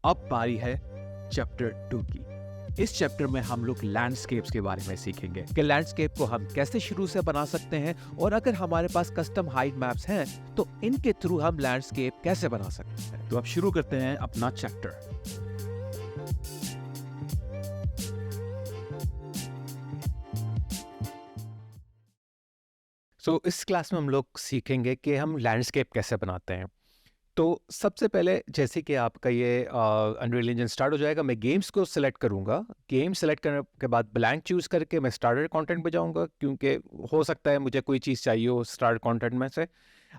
अब बारी है चैप्टर 2 की। इस चैप्टर में हम लोग लैंडस्केप्स के बारे में सीखेंगे कि लैंडस्केप को हम कैसे शुरू से बना सकते हैं, और अगर हमारे पास कस्टम हाइट मैप्स हैं तो इनके थ्रू हम लैंडस्केप कैसे बना सकते हैं। तो अब शुरू करते हैं अपना चैप्टर। इस क्लास में हम लोग सीखेंगे कि हम लैंडस्केप कैसे बनाते हैं। तो सबसे पहले जैसे कि आपका ये अनरियल इंजन स्टार्ट हो जाएगा, मैं गेम्स को सिलेक्ट करूंगा। गेम सेलेक्ट करने के बाद ब्लैंक चूज करके मैं स्टार्टर कंटेंट पे जाऊंगा, क्योंकि हो सकता है मुझे कोई चीज़ चाहिए हो स्टार्टर कंटेंट में से।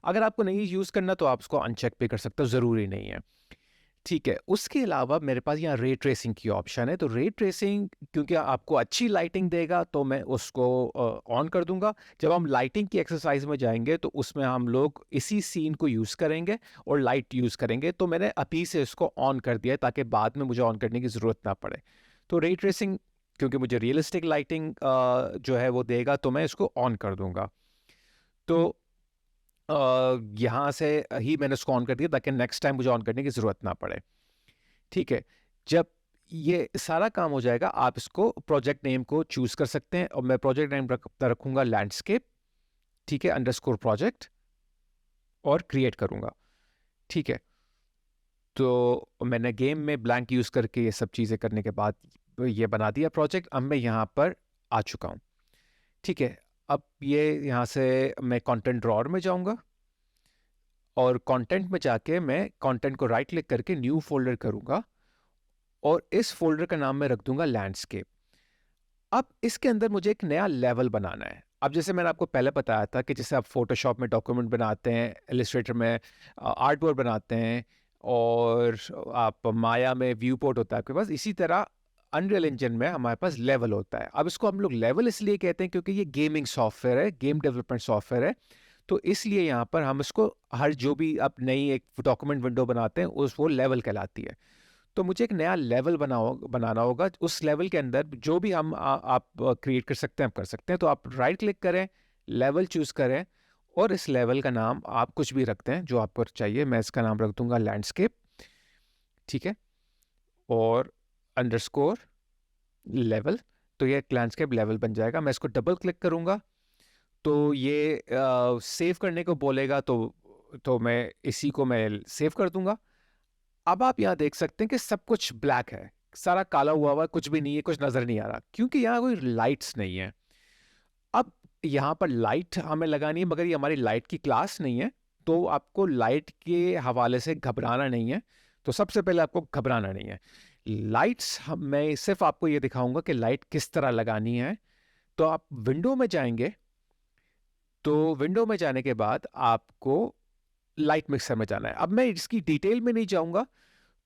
अगर आपको नहीं यूज़ करना तो आप उसको अनचेक भी कर सकते हो, ज़रूरी नहीं है। ठीक है, उसके अलावा मेरे पास यहाँ रे ट्रेसिंग की ऑप्शन है। तो रे ट्रेसिंग क्योंकि आपको अच्छी लाइटिंग देगा तो मैं उसको ऑन कर दूंगा। जब हम लाइटिंग की एक्सरसाइज में जाएंगे तो उसमें हम लोग इसी सीन को यूज़ करेंगे और लाइट यूज़ करेंगे। तो मैंने अभी से इसको ऑन कर दिया है ताकि बाद में मुझे ऑन करने की ज़रूरत ना पड़े। तो रे ट्रेसिंग क्योंकि मुझे रियलिस्टिक लाइटिंग जो है वो देगा, तो मैं इसको ऑन कर दूंगा। तो यहाँ से ही मैंने उसको ऑन कर दिया ताकि नेक्स्ट टाइम मुझे ऑन करने की ज़रूरत ना पड़े। ठीक है, जब ये सारा काम हो जाएगा आप इसको प्रोजेक्ट नेम को चूज कर सकते हैं, और मैं प्रोजेक्ट नेम रखूंगा लैंडस्केप। ठीक है, अंडरस्कोर प्रोजेक्ट, और क्रिएट करूंगा। ठीक है, तो मैंने गेम में ब्लैंक यूज करके ये सब चीज़ें करने के बाद ये बना दिया प्रोजेक्ट। अब मैं यहाँ पर आ चुका हूँ। ठीक है, अब ये यहाँ से मैं कंटेंट ड्रॉअर में जाऊंगा, और कंटेंट में जाके मैं कंटेंट को राइट क्लिक करके न्यू फोल्डर करूंगा, और इस फोल्डर का नाम मैं रख दूंगा लैंडस्केप। अब इसके अंदर मुझे एक नया लेवल बनाना है। अब जैसे मैंने आपको पहले बताया था कि जैसे आप फोटोशॉप में डॉक्यूमेंट बनाते हैं, इलस्ट्रेटर में आर्ट बोर्ड बनाते हैं, और आप माया में व्यू पोर्ट होता है आपके पास, इसी तरह अनरियल इंजन में हमारे पास लेवल होता है। अब इसको हम लोग लेवल इसलिए कहते हैं क्योंकि ये गेमिंग सॉफ्टवेयर है, गेम डेवलपमेंट सॉफ्टवेयर है। तो इसलिए यहाँ पर हम इसको हर जो भी आप नई एक डॉक्यूमेंट विंडो बनाते हैं उस वो लेवल कहलाती है। तो मुझे एक नया लेवल बनाना होगा। उस लेवल के अंदर जो भी आप क्रिएट कर सकते हैं आप कर सकते हैं। तो आप राइट क्लिक करें, लेवल चूज करें, और इस लेवल का नाम आप कुछ भी रखते हैं जो आपको चाहिए। मैं इसका नाम रख दूंगा लैंडस्केप। ठीक है, और अंडरस्कोर लेवल। तो ये लैंडस्केप लेवल बन जाएगा। मैं इसको डबल क्लिक करूंगा तो ये सेव करने को बोलेगा, तो मैं इसी को मैं सेव कर दूंगा। अब आप यहाँ देख सकते हैं कि सब कुछ ब्लैक है, सारा काला हुआ हुआ है, कुछ भी नहीं है, कुछ नजर नहीं आ रहा क्योंकि यहाँ कोई लाइट्स नहीं है। अब यहाँ पर लाइट हमें लगानी है, मगर ये हमारी लाइट की क्लास नहीं है, तो आपको लाइट के हवाले से घबराना नहीं है। तो सबसे पहले आपको घबराना नहीं है। लाइट्स मैं सिर्फ आपको ये दिखाऊंगा कि लाइट किस तरह लगानी है। तो आप विंडो में जाएंगे, तो विंडो में जाने के बाद आपको लाइट मिक्सर में जाना है। अब मैं इसकी डिटेल में नहीं जाऊंगा।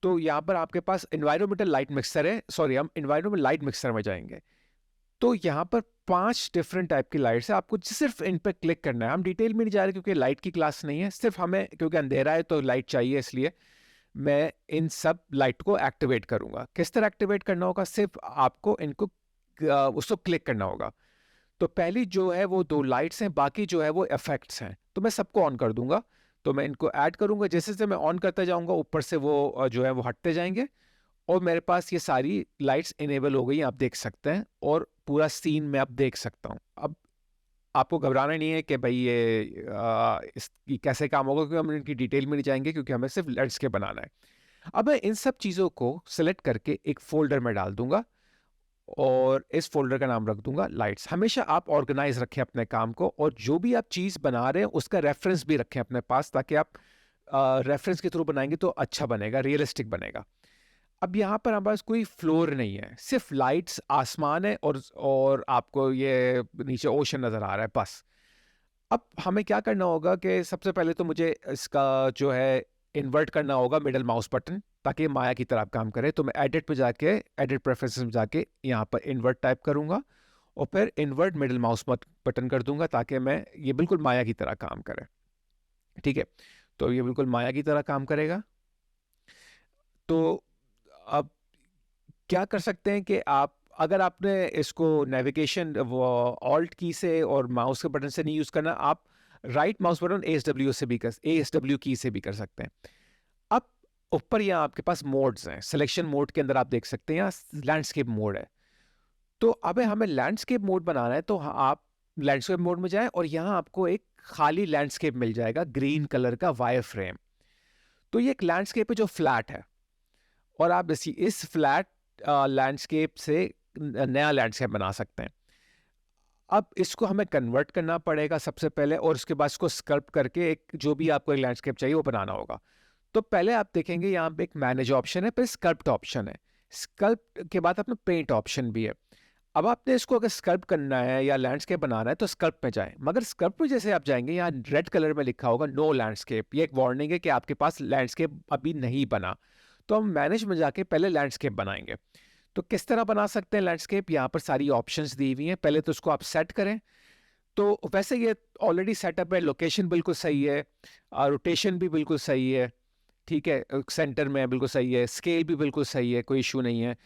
तो यहाँ पर आपके पास एनवायरमेंटल लाइट मिक्सर है, सॉरी हम एनवायरमेंटल लाइट मिक्सर में जाएंगे। तो यहाँ पर 5 डिफरेंट टाइप की लाइट्स है, आपको सिर्फ इन पर क्लिक करना है। हम डिटेल में नहीं जा रहे क्योंकि लाइट की क्लास नहीं है, सिर्फ हमें क्योंकि अंधेरा है तो लाइट चाहिए, इसलिए मैं इन सब लाइट को एक्टिवेट करूंगा। किस तरह एक्टिवेट करना होगा, सिर्फ आपको इनको उसको क्लिक करना होगा। तो पहली जो है वो 2 लाइट्स हैं, बाकी जो है वो इफेक्ट्स हैं। तो मैं सबको ऑन कर दूंगा। तो मैं इनको ऐड करूंगा, जैसे जैसे मैं ऑन करते जाऊंगा ऊपर से वो जो है वो हटते जाएंगे, और मेरे पास ये सारी लाइट्स इनेबल हो गई, आप देख सकते हैं, और पूरा सीन मैं अब देख सकता हूँ। अब आपको घबराना नहीं है कि भाई ये इसकी कैसे काम होगा, क्योंकि हम इनकी डिटेल में नहीं जाएंगे क्योंकि हमें सिर्फ लैंडस्केप बनाना है। अब मैं इन सब चीज़ों को सिलेक्ट करके एक फोल्डर में डाल दूंगा, और इस फोल्डर का नाम रख दूंगा लाइट्स। हमेशा आप ऑर्गेनाइज रखें अपने काम को, और जो भी आप चीज़ बना रहे हैं उसका रेफरेंस भी रखें अपने पास, ताकि आप रेफरेंस के थ्रू बनाएंगे तो अच्छा बनेगा, रियलिस्टिक बनेगा। अब यहाँ पर हमारे पास कोई फ्लोर नहीं है, सिर्फ लाइट्स, आसमान है, और आपको ये नीचे ओशन नज़र आ रहा है, बस। अब हमें क्या करना होगा कि सबसे पहले तो मुझे इसका जो है इन्वर्ट करना होगा मिडल माउस बटन, ताकि ये माया की तरह काम करे। तो मैं एडिट पे जाके, एडिट प्रेफरेंसेस में जाके यहाँ पर इन्वर्ट टाइप करूँगा, और फिर इन्वर्ट मिडल माउस बटन कर दूंगा ताकि मैं ये बिल्कुल माया की तरह काम करे। ठीक है, तो ये बिल्कुल माया की तरह काम करेगा। तो अब क्या कर सकते हैं कि आप, अगर आपने इसको नेविगेशन वो ऑल्ट की से और माउस के बटन से नहीं यूज करना, आप राइट माउस बटन ASW से भी कर, ASW की से भी कर सकते हैं। अब ऊपर यहाँ आपके पास मोड्स हैं, सिलेक्शन मोड के अंदर आप देख सकते हैं यहाँ लैंडस्केप मोड है। तो अब हमें लैंडस्केप मोड बनाना है, तो आप लैंडस्केप मोड में जाएं और यहाँ आपको एक खाली लैंडस्केप मिल जाएगा ग्रीन कलर का वायर फ्रेम। तो ये एक लैंडस्केप है जो फ्लैट है, और आप इस फ्लैट लैंडस्केप से नया लैंडस्केप बना सकते हैं। अब इसको हमें कन्वर्ट करना पड़ेगा सबसे पहले, और उसके बाद इसको स्कल्प करके एक जो भी आपको एक लैंडस्केप चाहिए वो बनाना होगा। तो पहले आप देखेंगे यहाँ पे एक मैनेज ऑप्शन है, फिर स्कल्प्ट ऑप्शन है, स्कल्प के बाद अपना पेंट ऑप्शन भी है। अब आपने इसको अगर स्कल्प करना है या लैंडस्केप बनाना है तो स्कल्प में जाएं, मगर स्कल्प में जैसे आप जाएंगे यहाँ रेड कलर में लिखा होगा नो लैंडस्केप, ये एक वार्निंग है कि आपके पास लैंडस्केप अभी नहीं बना। तो हम मैनेज में जाके पहले लैंडस्केप बनाएंगे। तो किस तरह बना सकते हैं लैंडस्केप, यहाँ पर सारी ऑप्शंस दी हुई हैं, पहले तो उसको आप सेट करें। तो वैसे ये ऑलरेडी सेटअप है, लोकेशन बिल्कुल सही है, रोटेशन भी बिल्कुल सही है, ठीक है, सेंटर में बिल्कुल सही है, स्केल भी बिल्कुल सही है, कोई इशू नहीं है।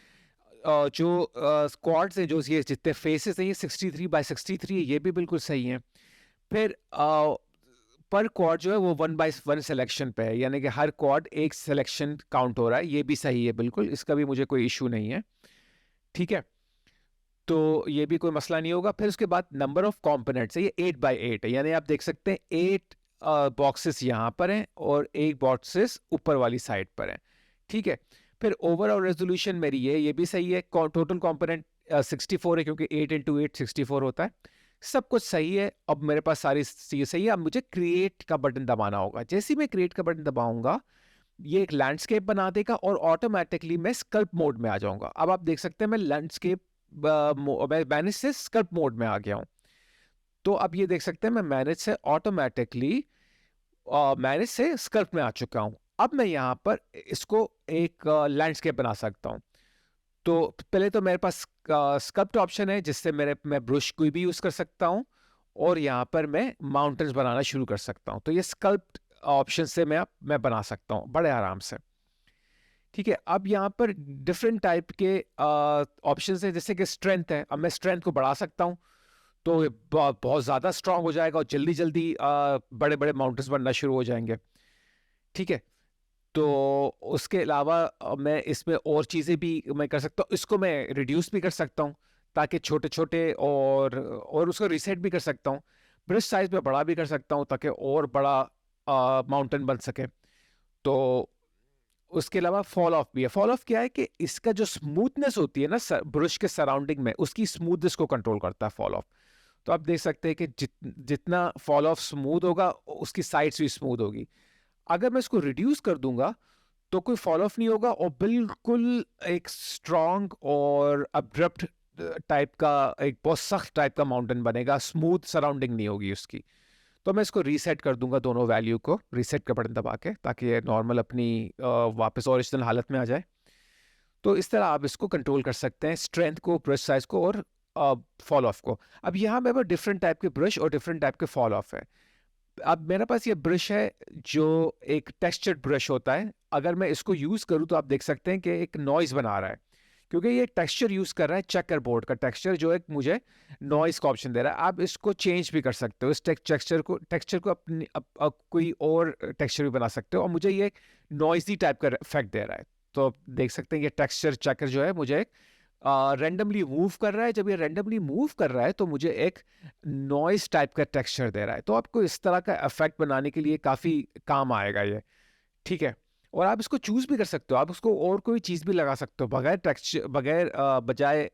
जो स्क्वाड्स हैं, जो ये जितने फेसेस हैं, ये 63 by 63 है, ये भी बिल्कुल सही हैं। फिर पर क्वाड जो है वो 1 by 1 सिलेक्शन पे है, यानी कि हर क्वाड एक सिलेक्शन काउंट हो रहा है, ये भी सही है बिल्कुल, इसका भी मुझे कोई इशू नहीं है, ठीक है। तो ये भी कोई मसला नहीं होगा। फिर उसके बाद नंबर ऑफ कंपोनेंट्स है, ये 8 by 8 है, यानी आप देख सकते हैं 8 बॉक्सेस यहाँ पर हैं और 1 बॉक्सेस ऊपर वाली साइड पर हैं, ठीक है। फिर ओवरऑल रेजोल्यूशन मेरी ये भी सही है, टोटल कंपोनेंट 64 है, क्योंकि 8 × 8 64 होता है, सब कुछ सही है। अब मेरे पास सारी चीज़ें सही है, अब मुझे क्रिएट का बटन दबाना होगा। जैसे ही मैं क्रिएट का बटन दबाऊंगा, ये एक लैंडस्केप बना देगा और ऑटोमेटिकली मैं स्कल्प मोड में आ जाऊंगा। अब आप देख सकते हैं मैं लैंडस्केप मैनेज से स्कल्प मोड में आ गया हूं। तो अब ये देख सकते हैं मैं मैनेज से ऑटोमेटिकली मैनेज से स्कल्प में आ चुका हूं। अब मैं यहाँ पर इसको एक लैंडस्केप बना सकता हूँ। तो पहले तो मेरे पास स्कल्प्ट ऑप्शन है, जिससे मैं ब्रश कोई भी यूज कर सकता हूँ, और यहाँ पर मैं माउंटेन्स बनाना शुरू कर सकता हूँ। तो ये स्कल्प्ट ऑप्शन से मैं बना सकता हूँ बड़े आराम से, ठीक है। अब यहाँ पर डिफरेंट टाइप के ऑप्शन है, जैसे कि स्ट्रेंथ है, अब मैं स्ट्रेंथ को बढ़ा सकता हूँ, तो ये बहुत ज़्यादा स्ट्रांग हो जाएगा और जल्दी जल्दी बड़े बड़े माउंटेन्स बनना शुरू हो जाएंगे, ठीक है। तो उसके अलावा मैं इसमें और चीज़ें भी मैं कर सकता हूँ, इसको मैं रिड्यूस भी कर सकता हूँ ताकि छोटे छोटे, और उसको रीसेट भी कर सकता हूँ। ब्रश साइज में बड़ा भी कर सकता हूँ ताकि और बड़ा माउंटेन बन सके। तो उसके अलावा फॉल ऑफ भी है। फॉल ऑफ क्या है कि इसका जो स्मूथनेस होती है ना ब्रश के सराउंडिंग में, उसकी स्मूथनेस को कंट्रोल करता है फॉल ऑफ। तो आप देख सकते हैं कि जितना फॉल ऑफ स्मूथ होगा उसकी साइड्स भी स्मूथ होगी। अगर मैं इसको रिड्यूस कर दूंगा तो कोई फॉल ऑफ नहीं होगा और बिल्कुल एक स्ट्रॉन्ग और अब्रप्ट टाइप का, एक बहुत सख्त टाइप का माउंटेन बनेगा, स्मूथ सराउंडिंग नहीं होगी उसकी। तो मैं इसको रीसेट कर दूंगा, दोनों वैल्यू को रीसेट का बटन दबा के, ताकि ये नॉर्मल अपनी वापस ओरिजिनल हालत में आ जाए। तो इस तरह आप इसको कंट्रोल कर सकते हैं, स्ट्रेंथ को, ब्रश साइज को, और फॉल ऑफ को। अब यहाँ मेरे पास डिफरेंट टाइप के ब्रश और डिफरेंट टाइप के फॉल ऑफ है। अब मेरे पास ये ब्रश है जो एक टेक्सचर्ड ब्रश होता है, अगर मैं इसको यूज़ करूँ तो आप देख सकते हैं कि एक नॉइज़ बना रहा है, क्योंकि ये टेक्सचर यूज़ कर रहा है चेकर बोर्ड का टेक्सचर, जो एक मुझे नॉइज़ का ऑप्शन दे रहा है। आप इसको चेंज भी कर सकते हो, इस टेक्सचर को अपनी कोई और टेक्सचर भी बना सकते हो, और मुझे ये नॉइजी टाइप का इफेक्ट दे रहा है। तो आप देख सकते हैं ये टेक्सचर चेकर जो है मुझे रैंडमली मूव कर रहा है। जब ये रैंडमली मूव कर रहा है तो मुझे एक नॉइस टाइप का टेक्सचर दे रहा है। तो आपको इस तरह का इफेक्ट बनाने के लिए काफ़ी काम आएगा ये, ठीक है। और आप इसको चूज भी कर सकते हो, आप उसको और कोई चीज़ भी लगा सकते हो, बगैर टेक्सचर, बजाय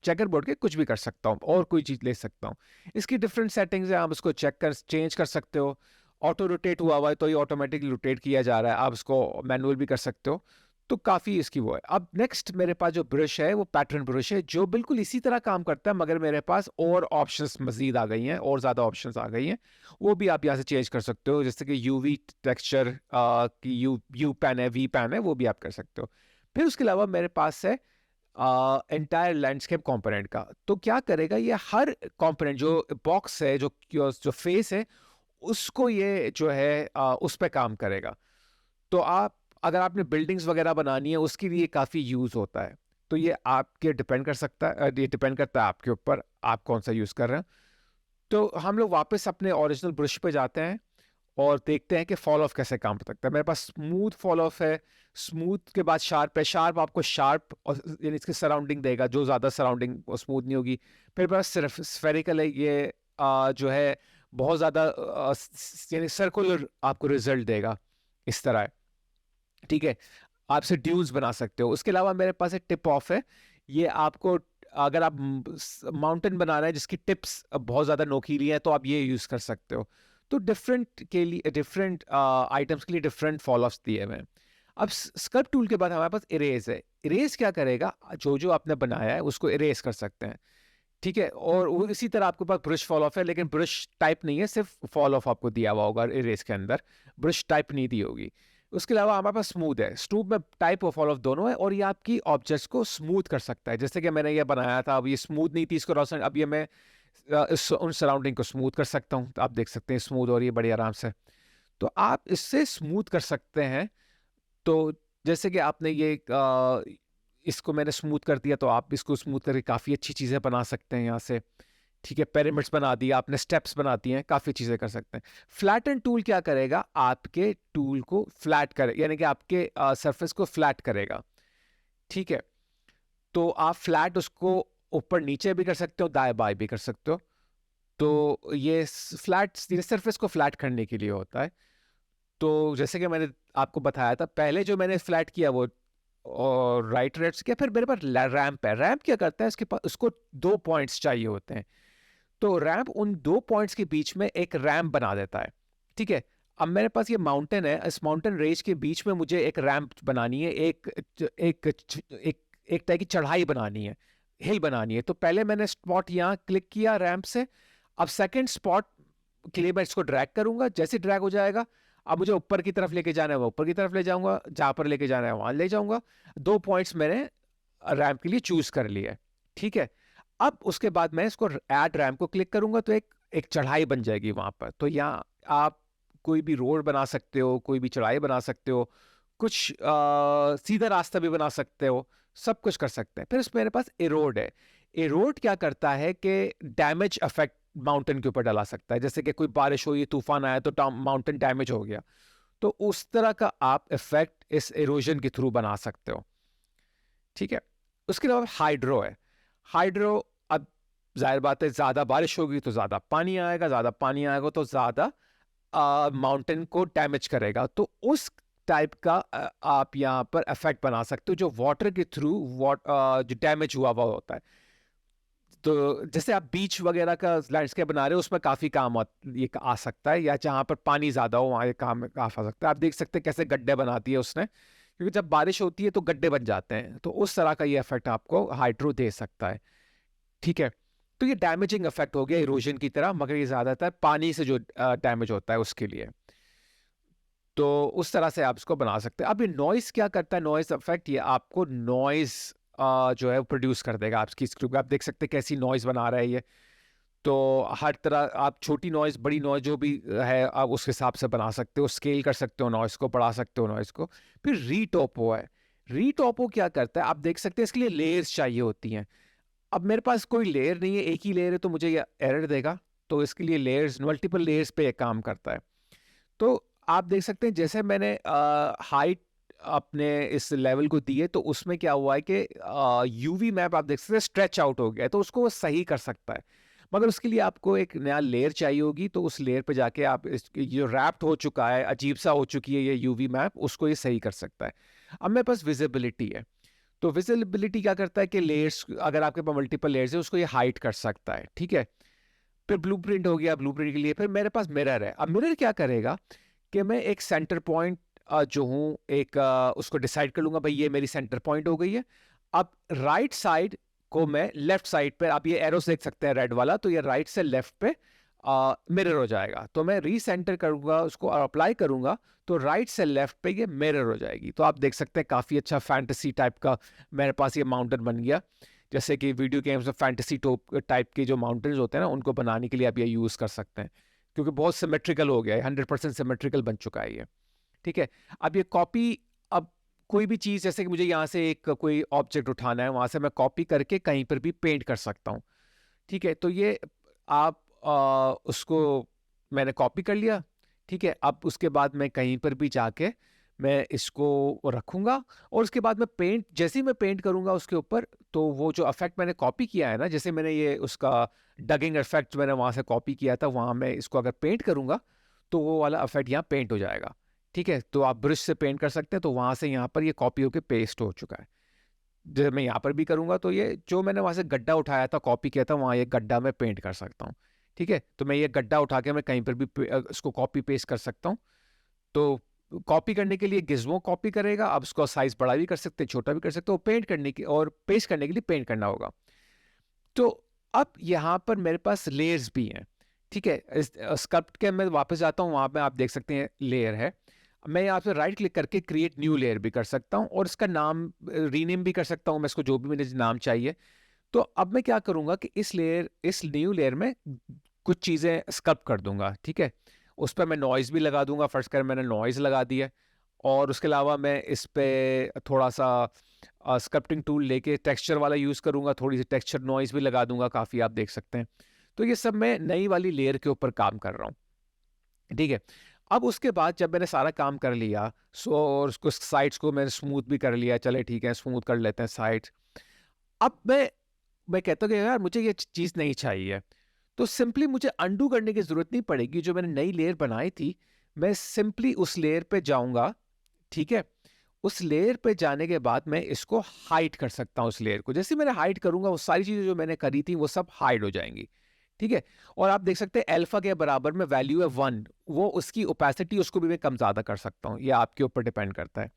चेकर बोर्ड के कुछ भी कर सकता हूँ, और कोई चीज़ ले सकता हूँ। इसकी डिफरेंट सेटिंग्स है, आप उसको चेंज कर सकते हो। ऑटो रोटेट हुआ है तो ये ऑटोमेटिकली रोटेट किया जा रहा है, आप इसको मैनुअल भी कर सकते हो। तो काफ़ी इसकी वो है। अब नेक्स्ट मेरे पास जो ब्रश है वो पैटर्न ब्रश है, जो बिल्कुल इसी तरह काम करता है, मगर मेरे पास और ऑप्शंस मजीद आ गई हैं, और ज़्यादा ऑप्शंस आ गई हैं। वो भी आप यहाँ से चेंज कर सकते हो, जैसे कि यूवी टेक्सचर की यू पेन है, वी पेन है, वो भी आप कर सकते हो। फिर उसके अलावा मेरे पास है एंटायर लैंडस्केप कंपोनेंट का। तो क्या करेगा ये, हर कंपोनेंट जो बॉक्स है, जो फेस है, उसको ये जो है उस पर काम करेगा। तो अगर आपने बिल्डिंग्स वगैरह बनानी है उसके लिए काफ़ी यूज़ होता है। तो ये आपके डिपेंड कर सकता है, ये डिपेंड करता है आपके ऊपर, आप कौन सा यूज़ कर रहे हैं। तो हम लोग वापस अपने ओरिजिनल ब्रश पे जाते हैं और देखते हैं कि फॉल ऑफ कैसे काम कर सकता है। मेरे पास स्मूथ फॉल ऑफ है, स्मूथ के बाद शार्प है, शार्प आपको शार्प और यानी इसके सराउंडिंग देगा, जो ज़्यादा सराउंडिंग स्मूथ नहीं होगी। मेरे पास सिर्फ स्फेरिकल है, ये जो है बहुत ज़्यादा यानी सर्कुलर आपको रिजल्ट देगा, इस तरह है। ठीक है, आपसे ड्यूज बना सकते हो। उसके अलावा मेरे पास एक टिप ऑफ है, ये आपको अगर आप माउंटेन बना रहे हैं जिसकी टिप्स बहुत ज़्यादा नोकीली हैं तो आप ये यूज़ कर सकते हो। तो डिफरेंट के लिए डिफरेंट आइटम्स के लिए डिफरेंट फॉल ऑफ्स दिए हुए हैं। अब स्कल्प टूल के बाद हमारे पास इरेज है। इरेज क्या करेगा, जो जो आपने बनाया है उसको इरेज कर सकते हैं। ठीक है, और वो इसी तरह आपके पास ब्रश फॉल ऑफ है, लेकिन ब्रश टाइप नहीं है, सिर्फ फॉल ऑफ आपको दिया हुआ होगा इरेज के अंदर, ब्रश टाइप नहीं दी होगी। उसके अलावा हमारे पास स्मूथ है, स्मूथ में टाइप और फॉल ऑफ दोनों है, और ये आपकी ऑब्जेक्ट्स को स्मूथ कर सकता है। जैसे कि मैंने ये बनाया था, अब ये स्मूथ नहीं थी, इसको रोशन, अब ये मैं उन सराउंडिंग को स्मूथ कर सकता हूँ, तो आप देख सकते हैं स्मूथ और ये बड़ी आराम से। तो आप इससे स्मूथ कर सकते हैं। तो जैसे कि आपने ये इसको मैंने स्मूथ कर दिया, तो आप इसको स्मूथ करके काफ़ी अच्छी चीज़ें बना सकते हैं यहाँ से। ठीक है, पिरामिड्स बना दिया आपने, स्टेप्स बना दिए हैं, काफ़ी चीज़ें कर सकते हैं। फ्लैटन टूल क्या करेगा, आपके टूल को फ्लैट करे, यानी कि आपके सरफेस को फ्लैट करेगा। ठीक है, तो आप फ्लैट उसको ऊपर नीचे भी कर सकते हो, दाएं बाएं भी कर सकते हो। तो ये फ्लैट सरफेस को फ्लैट करने के लिए होता है। तो जैसे कि मैंने आपको बताया था, पहले जो मैंने फ्लैट किया वो और राइट रेट्स किया, फिर मेरे पास रैम्प है। रैम्प क्या करता है, इसके पास उसको 2 पॉइंट्स चाहिए होते हैं। तो रैम्प उन 2 पॉइंट्स के बीच में एक रैम्प बना देता है। ठीक है, अब मेरे पास ये माउंटेन है, इस माउंटेन रेंज के बीच में मुझे एक रैम्प बनानी है, एक एक एक टाइप की चढ़ाई बनानी है, हिल बनानी है। तो पहले मैंने स्पॉट यहाँ क्लिक किया रैम्प से। अब सेकंड स्पॉट के लिए मैं इसको ड्रैग करूंगा, जैसे ड्रैग हो जाएगा, अब मुझे ऊपर की तरफ लेके जाना है, मैं ऊपर की तरफ ले जाऊंगा, जहां पर लेके जाना है वहां ले जाऊंगा। 2 पॉइंट्स मैंने रैम्प के लिए चूज कर लिए। ठीक है, अब उसके बाद मैं इसको ऐड रैम्प को क्लिक करूंगा, तो एक एक चढ़ाई बन जाएगी वहां पर। तो यहाँ आप कोई भी रोड बना सकते हो, कोई भी चढ़ाई बना सकते हो, कुछ सीधा रास्ता भी बना सकते हो, सब कुछ कर सकते हैं। फिर उसमें मेरे पास एरोड है। एरोड क्या करता है कि डैमेज अफेक्ट माउंटेन के ऊपर डाला सकता है। जैसे कि कोई बारिश हुई, तूफान आया, तो माउंटेन डैमेज हो गया, तो उस तरह का आप इफेक्ट इस एरोजन के थ्रू बना सकते हो। ठीक है, उसके अलावा हाइड्रो है। हाइड्रो, अब जाहिर बात है, ज्यादा बारिश होगी तो ज्यादा पानी आएगा, ज्यादा पानी आएगा तो ज्यादा माउंटेन को डैमेज करेगा। तो उस टाइप का आप यहाँ पर इफेक्ट बना सकते हो, जो वाटर के थ्रू जो डैमेज हुआ हुआ होता है। तो जैसे आप बीच वगैरह का लैंडस्केप बना रहे हो, उसमें काफी काम ये आ सकता है, या जहाँ पर पानी ज्यादा हो वहाँ ये काम आ सकता है। आप देख सकते हैं कैसे गड्ढे बनाती है उसने, क्योंकि जब बारिश होती है तो गड्ढे बन जाते हैं, तो उस तरह का ये इफेक्ट आपको हाइड्रो दे सकता है। ठीक है, तो ये डैमेजिंग इफेक्ट हो गया इरोजन की तरह, मगर ये ज्यादातर पानी से जो डैमेज होता है उसके लिए। तो उस तरह से आप इसको बना सकते हैं। अब ये नॉइस क्या करता है, नॉइस इफेक्ट, ये आपको नॉइस जो है प्रोड्यूस कर देगा आपकी स्क्रीन पे। आप देख सकते हैं कैसी नॉइस बना रहा है ये। तो हर तरह आप छोटी नॉइस, बड़ी नॉइस जो भी है, आप उस हिसाब से बना सकते हो, स्केल कर सकते हो नॉइस को, बढ़ा सकते हो नॉइस को। फिर रीटोपो है। रीटोपो क्या करता है, आप देख सकते हैं इसके लिए लेयर्स चाहिए होती हैं। अब मेरे पास कोई लेयर नहीं है, एक ही लेयर है, तो मुझे ये एरर देगा। तो इसके लिए लेयर्स, मल्टीपल लेयर्स पे ये काम करता है। तो आप देख सकते हैं जैसे मैंने हाइट अपने इस लेवल को दी है, तो उसमें क्या हुआ है कि यूवी मैप आप देख सकते हैं स्ट्रेच आउट हो गया है, तो उसको वो सही कर सकता है। मगर उसके लिए आपको एक नया लेयर चाहिए होगी, तो उस लेयर पे जाके आप जो रैप्ट हो चुका है, अजीब सा हो चुकी है ये यूवी मैप, उसको ये सही कर सकता है। अब मेरे पास विजिबिलिटी है। तो विजिबिलिटी क्या करता है कि लेयर्स, अगर आपके पास मल्टीपल लेयर्स है, उसको ये हाइड कर सकता है। ठीक है, फिर ब्लूप्रिंट हो गया, ब्लूप्रिंट के लिए फिर मेरे पास मिरर है। अब मिरर क्या करेगा कि मैं एक सेंटर पॉइंट जो हूँ, एक उसको डिसाइड कर लूंगा, भाई ये मेरी सेंटर पॉइंट हो गई है। अब राइट साइड को मैं लेफ्ट साइड पे, आप ये एरोस देख सकते हैं रेड वाला, तो ये राइट से लेफ्ट पे मिरर हो जाएगा। तो मैं रीसेंटर करूंगा उसको और अप्लाई करूंगा, तो राइट से लेफ्ट पे ये मिरर हो जाएगी। तो आप देख सकते हैं काफी अच्छा फैंटेसी टाइप का मेरे पास ये माउंटेन बन गया। जैसे कि वीडियो गेम्स में फैंटेसी टाइप के जो माउंटेन्स होते हैं ना, उनको बनाने के लिए आप ये यूज कर सकते हैं, क्योंकि बहुत सिमेट्रिकल हो गया है, 100% सिमेट्रिकल बन चुका है ये। ठीक है, अब ये कॉपी, अब कोई भी चीज़, जैसे कि मुझे यहाँ से एक कोई ऑब्जेक्ट उठाना है, वहां से मैं कॉपी करके कहीं पर भी पेंट कर सकता हूँ। ठीक है, तो ये आप उसको मैंने कॉपी कर लिया, ठीक है, अब उसके बाद मैं कहीं पर भी जाके मैं इसको रखूँगा और उसके बाद मैं पेंट, जैसे ही मैं पेंट करूँगा उसके ऊपर, तो वो जो इफ़ेक्ट मैंने कॉपी किया है ना, जैसे मैंने ये उसका डगिंग इफ़ेक्ट मैंने वहाँ से कॉपी किया था, वहाँ मैं इसको अगर पेंट करूँगा, तो वो वाला इफ़ेक्ट यहाँ पेंट हो जाएगा। ठीक है? तो आप ब्रश से पेंट कर सकते हैं, तो वहाँ से यहाँ पर ये कॉपी होके पेस्ट हो चुका है। जब मैं यहाँ पर भी करूँगा तो ये जो मैंने वहाँ से गड्ढा उठाया था, कॉपी किया था, वहाँ ये गड्ढा मैं पेंट कर सकता हूँ। ठीक है? तो मैं ये गड्ढा उठा के मैं कहीं पर भी इसको कॉपी पेस्ट कर सकता हूँ। तो कॉपी करने के लिए गिज़्मो कॉपी करेगा, आप उसका साइज़ बड़ा भी कर सकते हैं, छोटा भी कर सकते हो, पेंट करने की और पेस्ट करने के लिए पेंट करना होगा। तो अब यहाँ पर मेरे पास लेयर्स भी हैं, ठीक है? इस स्कल्प्ट के मैं वापस जाता हूँ, वहाँ पे आप देख सकते हैं लेयर है। मैं यहाँ पे राइट क्लिक करके क्रिएट न्यू लेयर भी कर सकता हूँ और इसका नाम रीनेम भी कर सकता हूँ मैं इसको, जो भी मुझे नाम चाहिए। तो अब मैं क्या करूँगा कि इस न्यू लेयर में कुछ चीज़ें स्कल्प्ट कर दूँगा, ठीक है? उस पे मैं नॉइज़ भी लगा दूँगा, फ़र्ज़ कर मैंने नॉइज़ लगा दिया और उसके अलावा मैं इस पे थोड़ा-सा स्कल्प्टिंग टूल लेके टेक्सचर वाला यूज़ करूँगा, थोड़ी-सी टेक्सचर नॉइज़ भी लगा दूँगा, काफ़ी आप देख सकते हैं। तो ये सब मैं नई वाली लेयर के ऊपर काम कर रहा हूँ, ठीक है? अब उसके बाद जब मैंने सारा काम कर लिया, और उसको साइड्स को मैंने स्मूथ भी कर लिया, चले ठीक है, स्मूथ कर लेते हैं साइड्स। अब मैं कहता हूँ कि यार मुझे ये चीज़ नहीं चाहिए, तो सिंपली मुझे अंडू करने की ज़रूरत नहीं पड़ेगी। जो मैंने नई लेयर बनाई थी, मैं सिंपली उस लेयर पे जाऊँगा, ठीक है? उस लेयर पे जाने के बाद मैं इसको हाइड कर सकता हूँ उस लेयर को। जैसे ही मैंने हाइड करूँगा, वो सारी चीज़ें जो मैंने करी थी वो सब हाइड हो जाएँगी, ठीक है? और आप देख सकते हैं अल्फ़ा के बराबर में वैल्यू है 1, वो उसकी ओपेसिटी उसको भी मैं कम ज़्यादा कर सकता हूँ, ये आपके ऊपर डिपेंड करता है।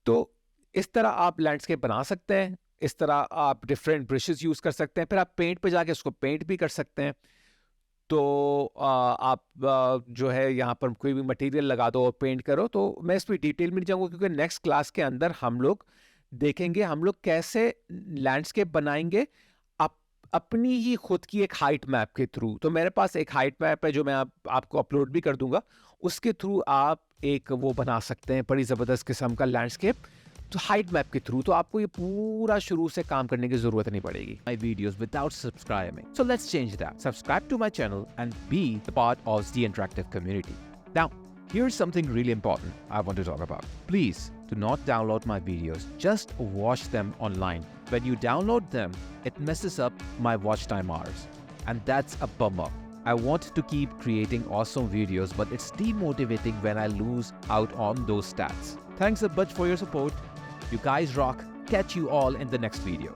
तो इस तरह आप लैंडस्केप बना सकते हैं, इस तरह आप डिफरेंट ब्रशेज़ यूज़ कर सकते हैं, फिर आप पेंट पे जाके उसको पेंट भी कर सकते हैं। तो आप जो है यहाँ पर कोई भी मटेरियल लगा दो और पेंट करो, तो मैं इस पे डिटेल में नहीं जाऊँगा क्योंकि नेक्स्ट क्लास के अंदर हम लोग देखेंगे हम लोग कैसे लैंडस्केप बनाएँगे अप अपनी ही खुद की एक हाइट मैप के थ्रू। तो मेरे पास एक हाइट मैप है जो मैं आपको अपलोड भी कर दूँगा। उसके थ्रू आप एक वो बना सकते हैं बड़ी ज़बरदस्त किस्म का लैंडस्केप, तो हाइट मैप के थ्रू। तो आपको ये पूरा शुरू से काम करने की ज़रूरत नहीं पड़ेगी। My videos without subscribing. So let's change that. Subscribe to my channel and be the part of the interactive community. Now, here's something really important I want to talk about. Please do not download my videos. Just watch them online. When you download them, it messes up my watch time hours. And that's a bummer. I want to keep creating awesome videos, but it's demotivating when I lose out on those stats. Thanks a bunch for your support. You guys rock. Catch you all in the next video.